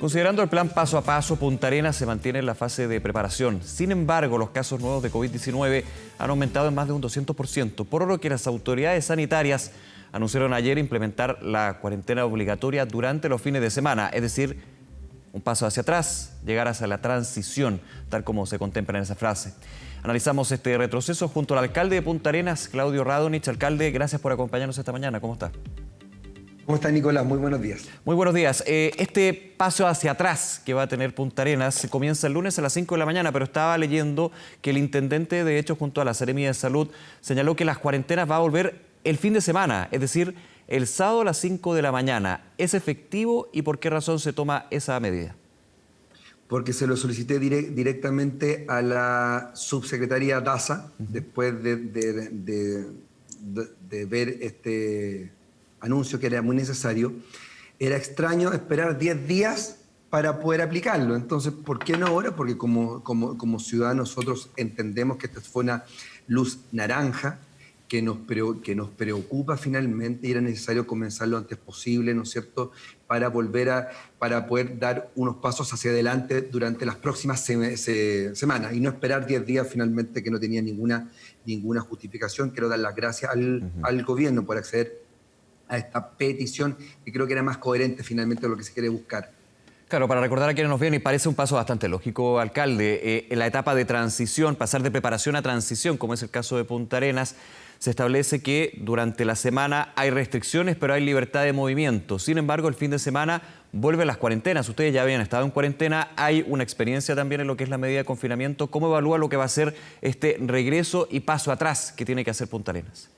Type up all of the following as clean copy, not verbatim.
Considerando el plan paso a paso, Punta Arenas se mantiene en la fase de preparación. Sin embargo, los casos nuevos de COVID-19 han aumentado en más de un 200%, por lo que las autoridades sanitarias anunciaron ayer implementar la cuarentena obligatoria durante los fines de semana, es decir, un paso hacia atrás, llegar hacia la transición, tal como se contempla en esa frase. Analizamos este retroceso junto al alcalde de Punta Arenas, Claudio Radonich. Alcalde, gracias por acompañarnos esta mañana. ¿Cómo está? ¿Cómo está, Nicolás? Muy buenos días. Muy buenos días. Este paso hacia atrás que va a tener Punta Arenas comienza el lunes a las 5 de la mañana, pero estaba leyendo que el intendente, de hecho, junto a la Seremi de Salud, señaló que las cuarentenas va a volver el fin de semana, es decir, el sábado a las 5 de la mañana. ¿Es efectivo y por qué razón se toma esa medida? Porque se lo solicité directamente a la subsecretaría Daza, después de ver este anuncio que era muy necesario. Era extraño esperar 10 días para poder aplicarlo. Entonces, ¿por qué no ahora? Porque como ciudadanos nosotros entendemos que esta fue una luz naranja que nos preocupa finalmente y era necesario comenzar lo antes posible, ¿no es cierto?, para poder dar unos pasos hacia adelante durante las próximas semanas y no esperar 10 días finalmente, que no tenía ninguna justificación. Quiero dar las gracias al gobierno por acceder a esta petición, que creo que era más coherente finalmente de lo que se quiere buscar. Claro, para recordar a quienes nos ven, y parece un paso bastante lógico, alcalde, en la etapa de transición, pasar de preparación a transición, como es el caso de Punta Arenas, se establece que durante la semana hay restricciones, pero hay libertad de movimiento. Sin embargo, el fin de semana vuelven las cuarentenas. Ustedes ya habían estado en cuarentena, hay una experiencia también en lo que es la medida de confinamiento. ¿Cómo evalúa lo que va a ser este regreso y paso atrás que tiene que hacer Punta Arenas?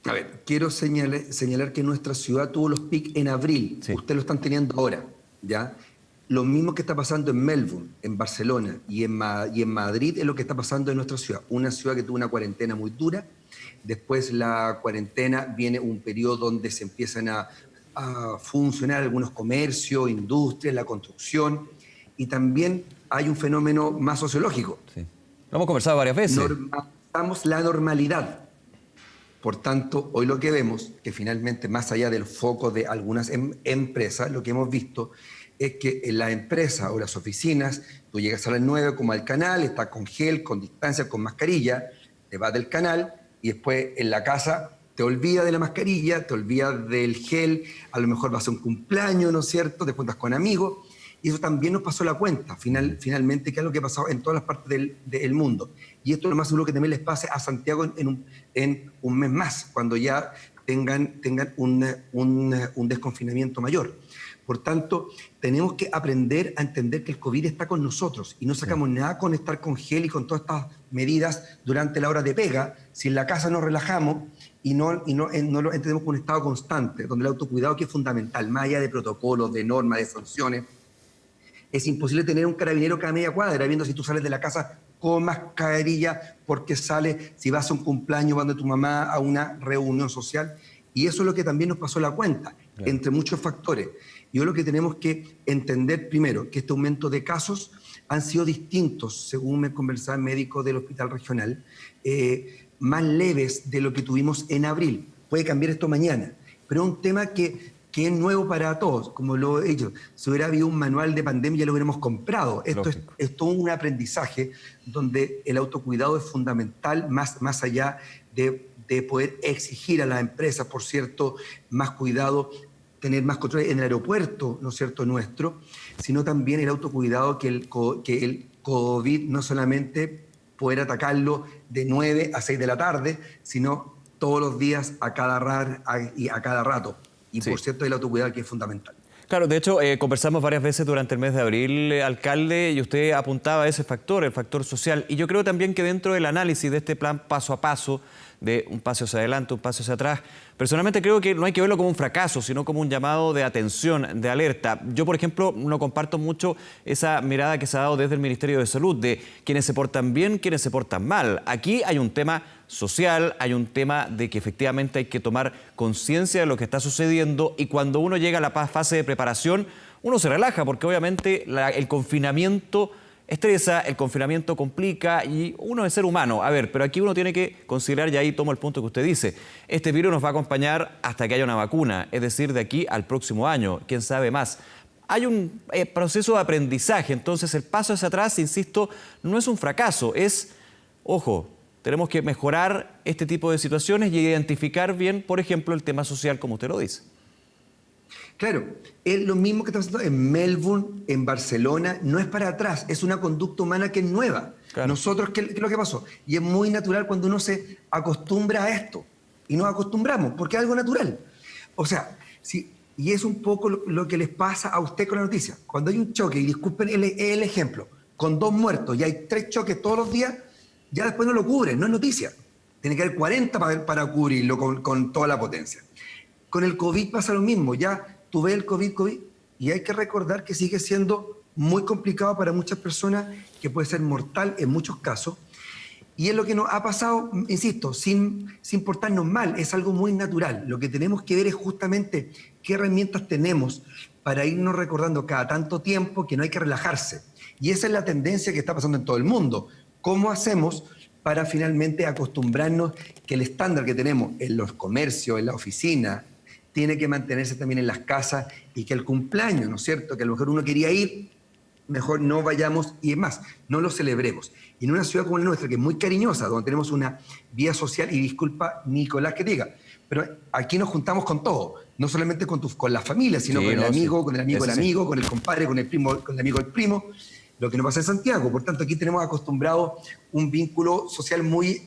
A ver, quiero señalar que nuestra ciudad tuvo los picos en abril. Sí. Ustedes lo están teniendo ahora, ¿ya? Lo mismo que está pasando en Melbourne, en Barcelona y en Madrid es lo que está pasando en nuestra ciudad. Una ciudad que tuvo una cuarentena muy dura. Después la cuarentena viene un periodo donde se empiezan a funcionar algunos comercios, industrias, la construcción. Y también hay un fenómeno más sociológico. Sí. Lo hemos conversado varias veces. Normalizamos la normalidad. Por tanto, hoy lo que vemos, que finalmente, más allá del foco de algunas empresas, lo que hemos visto es que en las empresas o las oficinas, tú llegas a las 9 como al canal, estás con gel, con distancia, con mascarilla, te vas del canal y después en la casa te olvidas de la mascarilla, te olvidas del gel, a lo mejor vas a un cumpleaños, ¿no es cierto?, te juntas con amigos. Y eso también nos pasó la cuenta, finalmente, que es lo que ha pasado en todas las partes del mundo. Y esto es lo más seguro que también les pase a Santiago en un mes más, cuando ya tengan un desconfinamiento mayor. Por tanto, tenemos que aprender a entender que el COVID está con nosotros y no sacamos nada con estar con gel y con todas estas medidas durante la hora de pega, si en la casa nos relajamos y no lo entendemos como un estado constante, donde el autocuidado, que es fundamental, más allá de protocolos, de normas, de sanciones. Es imposible tener un carabinero cada media cuadra, viendo si tú sales de la casa con mascarilla, porque sales, si vas a un cumpleaños, vas de tu mamá a una reunión social. Y eso es lo que también nos pasó la cuenta, claro, entre muchos factores. Yo lo que tenemos que entender primero, que este aumento de casos han sido distintos, según me conversaba el médico del hospital regional, más leves de lo que tuvimos en abril. Puede cambiar esto mañana, pero es un tema que es nuevo para todos, como lo he dicho. Si hubiera habido un manual de pandemia ya lo hubiéramos comprado. Esto es todo un aprendizaje donde el autocuidado es fundamental, más allá de poder exigir a las empresas, por cierto, más cuidado, tener más control en el aeropuerto, ¿no es cierto?, nuestro, sino también el autocuidado, que el COVID no solamente poder atacarlo de 9 a 6 de la tarde, sino todos los días, a cada rato. Y sí, por cierto, el autocuidado, que es fundamental. Claro, de hecho, conversamos varias veces durante el mes de abril, alcalde, y usted apuntaba a ese factor, el factor social. Y yo creo también que dentro del análisis de este plan paso a paso, de un paso hacia adelante, un paso hacia atrás, personalmente creo que no hay que verlo como un fracaso, sino como un llamado de atención, de alerta. Yo, por ejemplo, no comparto mucho esa mirada que se ha dado desde el Ministerio de Salud, de quienes se portan bien, quienes se portan mal. Aquí hay un tema social, hay un tema de que efectivamente hay que tomar conciencia de lo que está sucediendo, y cuando uno llega a la fase de preparación, uno se relaja, porque obviamente el confinamiento estresa, el confinamiento complica y uno es ser humano. A ver, pero aquí uno tiene que considerar, y ahí tomo el punto que usted dice, este virus nos va a acompañar hasta que haya una vacuna, es decir, de aquí al próximo año, quién sabe más. hay un proceso de aprendizaje. Entonces, el paso hacia atrás, insisto, no es un fracaso, es, ojo, tenemos que mejorar este tipo de situaciones y identificar bien, por ejemplo, el tema social, como usted lo dice. Claro, es lo mismo que está pasando en Melbourne, en Barcelona, no es para atrás, es una conducta humana que es nueva. Claro. Nosotros, ¿qué es lo que pasó? Y es muy natural cuando uno se acostumbra a esto, y nos acostumbramos, porque es algo natural. O sea, y es un poco lo que les pasa a usted con la noticia. Cuando hay un choque, y disculpen el ejemplo, con 2 muertos y hay 3 choques todos los días, ya después no lo cubren, no es noticia. Tiene que haber 40 para cubrirlo con toda la potencia. Con el COVID pasa lo mismo, ya tú ves el COVID, y hay que recordar que sigue siendo muy complicado para muchas personas, que puede ser mortal en muchos casos. Y es lo que nos ha pasado, insisto, sin portarnos mal, es algo muy natural. Lo que tenemos que ver es justamente qué herramientas tenemos para irnos recordando cada tanto tiempo que no hay que relajarse. Y esa es la tendencia que está pasando en todo el mundo. ¿Cómo hacemos para finalmente acostumbrarnos que el estándar que tenemos en los comercios, en la oficina, tiene que mantenerse también en las casas, y que el cumpleaños, ¿no es cierto?, que a lo mejor uno quería ir, mejor no vayamos, y es más, no lo celebremos. Y en una ciudad como la nuestra, que es muy cariñosa, donde tenemos una vida social, y disculpa, Nicolás, que diga, pero aquí nos juntamos con todo, no solamente con la familia, sino con el amigo, con el amigo del amigo, con el compadre, con el primo, con el amigo del primo, lo que no pasa en Santiago. Por tanto, aquí tenemos acostumbrado un vínculo social muy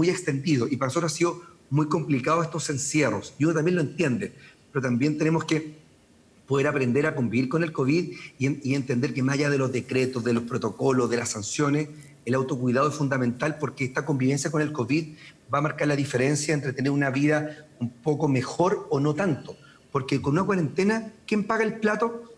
extendido, y para nosotros ha sido muy complicado estos encierros, y uno también lo entiende, pero también tenemos que poder aprender a convivir con el COVID y entender que más allá de los decretos, de los protocolos, de las sanciones, el autocuidado es fundamental, porque esta convivencia con el COVID va a marcar la diferencia entre tener una vida un poco mejor o no tanto, porque con una cuarentena, ¿quién paga el plato?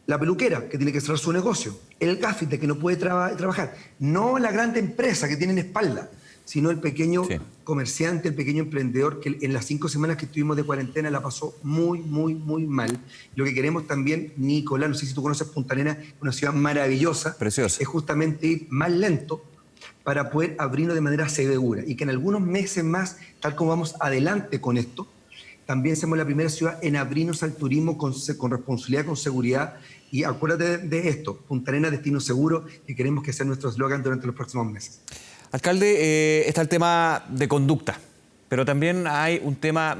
La peluquera, que tiene que cerrar su negocio, el gafite, que no puede trabajar, no la gran empresa que tiene en espalda, sino el pequeño comerciante, el pequeño emprendedor, que en las 5 semanas que estuvimos de cuarentena la pasó muy mal. Lo que queremos también, Nicolás, no sé si tú conoces Punta Arenas, una ciudad maravillosa, preciosa, es justamente ir más lento para poder abrirnos de manera segura, y que en algunos meses más, tal como vamos adelante con esto, también somos la primera ciudad en abrirnos al turismo con responsabilidad, con seguridad. Y acuérdate de esto, Punta Arenas, destino seguro, que queremos que sea nuestro eslogan durante los próximos meses. Alcalde, está el tema de conducta, pero también hay un tema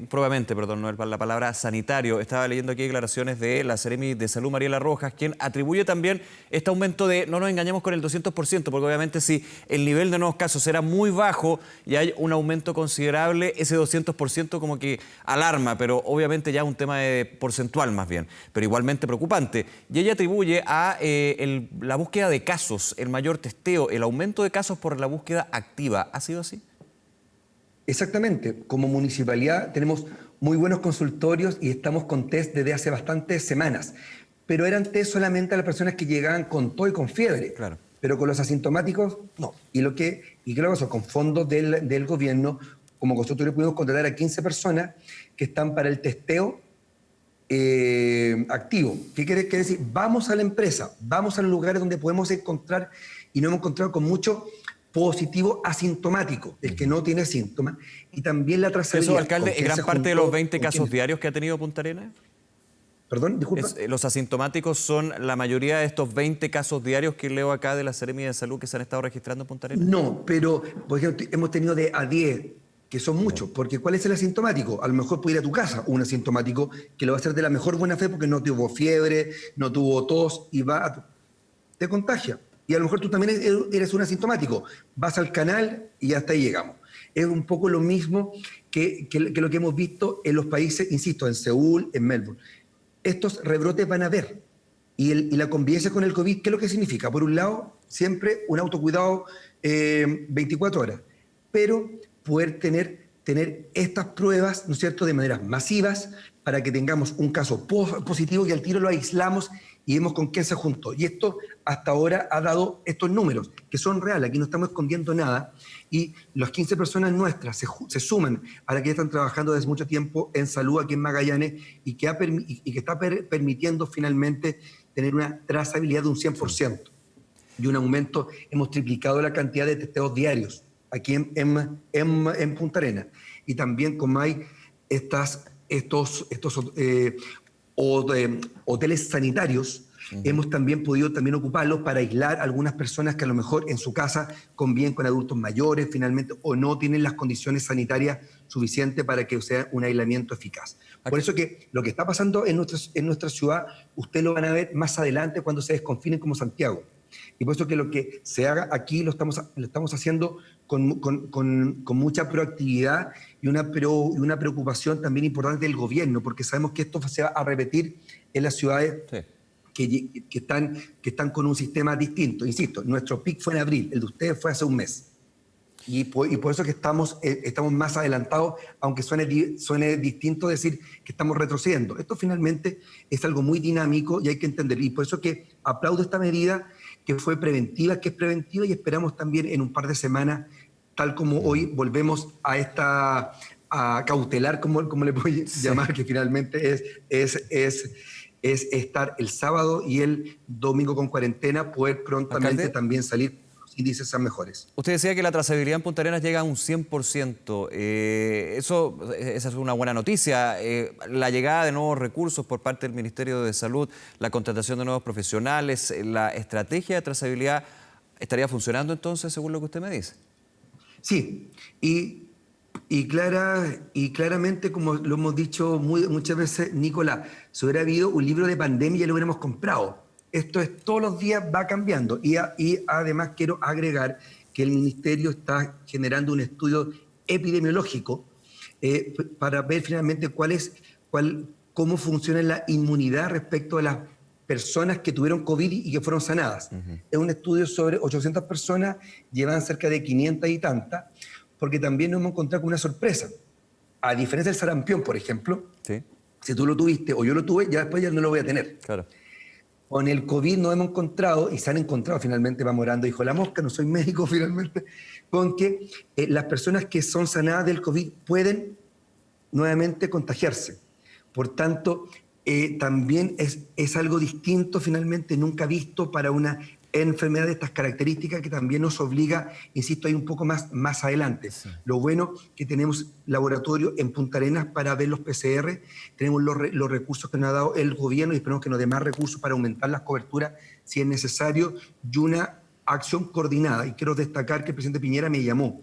probablemente, no es la palabra, sanitario. Estaba leyendo aquí declaraciones de la Seremi de Salud, Mariela Rojas, quien atribuye también este aumento de, no nos engañemos con el 200%, porque obviamente si el nivel de nuevos casos era muy bajo y hay un aumento considerable, ese 200% como que alarma, pero obviamente ya es un tema porcentual más bien, pero igualmente preocupante. Y ella atribuye a la búsqueda de casos, el mayor testeo, el aumento de casos por la búsqueda activa. ¿Ha sido así? Exactamente. Como municipalidad tenemos muy buenos consultorios y estamos con test desde hace bastantes semanas. Pero eran test solamente a las personas que llegaban con tos y con fiebre. Claro. Pero con los asintomáticos, no. ¿Y qué pasó? Con fondos del gobierno, como consultorio pudimos contratar a 15 personas que están para el testeo activo. ¿Qué quiere decir? Vamos a la empresa, vamos a los lugares donde podemos encontrar, y no hemos encontrado con mucho positivo asintomático, el que no tiene síntomas, y también la trazabilidad. ¿Eso, alcalde, es gran parte de los 20 casos diarios que ha tenido Punta Arenas? Perdón, disculpa. ¿Los asintomáticos son la mayoría de estos 20 casos diarios que leo acá de la Seremi de Salud que se han estado registrando en Punta Arenas? No, pero por ejemplo, hemos tenido de a 10, que son muchos, porque ¿cuál es el asintomático? A lo mejor puede ir a tu casa un asintomático que lo va a hacer de la mejor buena fe porque no tuvo fiebre, no tuvo tos, y te contagia. Y a lo mejor tú también eres un asintomático. Vas al canal y hasta ahí llegamos. Es un poco lo mismo que lo que hemos visto en los países, insisto, en Seúl, en Melbourne. Estos rebrotes van a haber. Y la convivencia con el COVID, ¿qué es lo que significa? Por un lado, siempre un autocuidado 24 horas. Pero poder tener estas pruebas, ¿no es cierto?, de maneras masivas, para que tengamos un caso positivo y al tiro lo aislamos y vemos con quién se juntó. Y esto hasta ahora ha dado estos números, que son reales, aquí no estamos escondiendo nada, y las 15 personas nuestras se suman a las que están trabajando desde mucho tiempo en salud aquí en Magallanes, y que está permitiendo finalmente tener una trazabilidad de un 100%. Y un aumento, hemos triplicado la cantidad de testeos diarios aquí en Punta Arenas. Y también como hay o de hoteles sanitarios, hemos también podido también ocuparlos para aislar a algunas personas que a lo mejor en su casa conviven con adultos mayores finalmente o no tienen las condiciones sanitarias suficientes para que sea un aislamiento eficaz. Por eso que lo que está pasando en nuestra ciudad, usted lo van a ver más adelante cuando se desconfinen como Santiago. Y por eso que lo que se haga aquí lo estamos haciendo con mucha proactividad y una preocupación también importante del gobierno, porque sabemos que esto se va a repetir en las ciudades Sí. que están con un sistema distinto. Insisto, nuestro pic fue en abril, el de ustedes fue hace un mes. Y por eso que estamos más adelantados, aunque suene distinto decir que estamos retrocediendo. Esto finalmente es algo muy dinámico y hay que entender. Y por eso que aplaudo esta medida que fue preventiva, que es preventiva, y esperamos también en un par de semanas, tal como hoy volvemos a cautelar, como le puedo llamar, que finalmente es estar el sábado y el domingo con cuarentena, poder prontamente también salir, los índices sean mejores. Usted decía que la trazabilidad en Punta Arenas llega a un 100%. Esa es una buena noticia. La llegada de nuevos recursos por parte del Ministerio de Salud, la contratación de nuevos profesionales, la estrategia de trazabilidad, ¿estaría funcionando entonces, según lo que usted me dice? Sí, y claramente, como lo hemos dicho muchas veces, Nicolás, si hubiera habido un libro de pandemia ya lo hubiéramos comprado. Esto es todos los días va cambiando. Y además quiero agregar que el Ministerio está generando un estudio epidemiológico para ver finalmente cómo funciona la inmunidad respecto a las personas que tuvieron COVID y que fueron sanadas. Es un estudio sobre 800 personas, llevan cerca de 500 y tantas, porque también nos hemos encontrado con una sorpresa. A diferencia del sarampión, por ejemplo, Sí. si tú lo tuviste o yo lo tuve, ya después ya no lo voy a tener. Claro. Con el COVID nos hemos encontrado, y se han encontrado finalmente, va Morando, dijo la mosca, no soy médico finalmente, con que las personas que son sanadas del COVID pueden nuevamente contagiarse. Por tanto, también es algo distinto finalmente, nunca visto para una enfermedad de estas características que también nos obliga, insisto, a ir un poco más adelante. Sí. Lo bueno que tenemos laboratorio en Punta Arenas para ver los PCR, tenemos los recursos que nos ha dado el gobierno y esperamos que nos dé más recursos para aumentar las coberturas si es necesario y una acción coordinada. Y quiero destacar que el presidente Piñera me llamó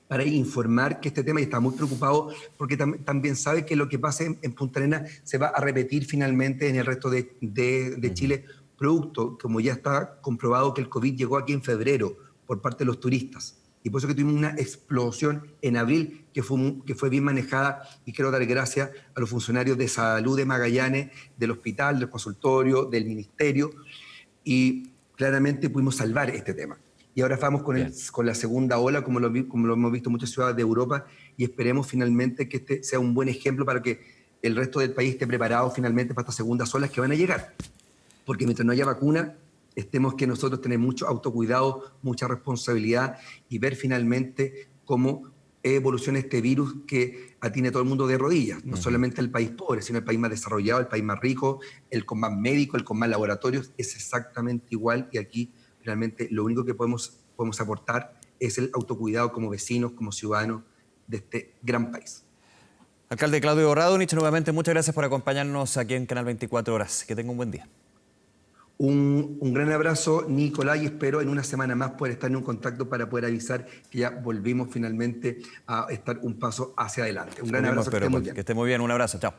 para informar que este tema, y está muy preocupado porque también sabe que lo que pase en Punta Arenas se va a repetir finalmente en el resto de Chile, producto, como ya está comprobado, que el COVID llegó aquí en febrero por parte de los turistas. Y por eso que tuvimos una explosión en abril que fue bien manejada, y quiero dar gracias a los funcionarios de salud de Magallanes, del hospital, del consultorio, del ministerio, y claramente pudimos salvar este tema. Y ahora vamos con la segunda ola, como lo hemos visto en muchas ciudades de Europa, y esperemos finalmente que este sea un buen ejemplo para que el resto del país esté preparado finalmente para estas segundas olas que van a llegar. Porque mientras no haya vacuna, estemos que nosotros tenemos mucho autocuidado, mucha responsabilidad y ver finalmente cómo evoluciona este virus que atiene a todo el mundo de rodillas. No solamente el país pobre, sino el país más desarrollado, el país más rico, el con más médicos, el con más laboratorios, es exactamente igual. Y aquí realmente lo único que podemos aportar es el autocuidado como vecinos, como ciudadanos de este gran país. Alcalde Claudio Radonich, nuevamente muchas gracias por acompañarnos aquí en Canal 24 Horas. Que tenga un buen día. Un gran abrazo, Nicolás, y espero en una semana más poder estar en un contacto para poder avisar que ya volvimos finalmente a estar un paso hacia adelante. Un gran abrazo, que esté muy bien. Un abrazo, chao.